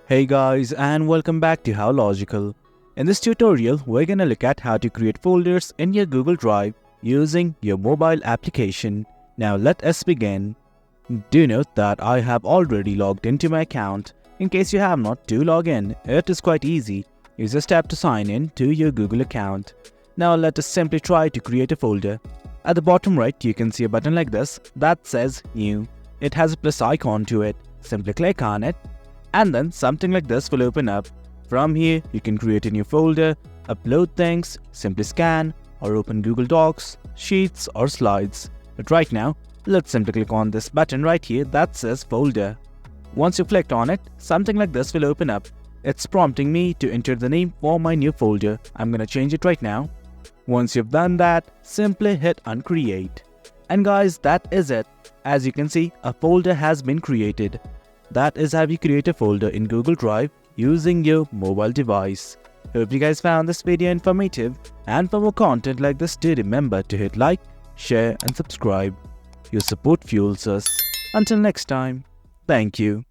Hey guys, and welcome back to How Logical. In this tutorial, we're gonna look at how to create folders in your Google Drive using your mobile application. Now let us begin. Do note that I have already logged into my account. In case you have not, do log in. It is quite easy. You just have to sign in to your Google account. Now let us simply try to create a folder. At the bottom right, you can see a button like this that says New. It has a plus icon to it. Simply click on it, and then something like this will open up. From here, you can create a new folder, upload things, simply scan, or open Google Docs, Sheets, or Slides. But right now, let's simply click on this button right here that says Folder. Once you've clicked on it, something like this will open up. It's prompting me to enter the name for my new folder. I'm gonna change it right now. Once you've done that, simply hit Uncreate. And guys, that is it. As you can see, a folder has been created. That is how you create a folder in Google Drive using your mobile device. Hope you guys found this video informative, and for more content like this, do remember to hit like, share and subscribe. Your support fuels us. Until next time, thank you.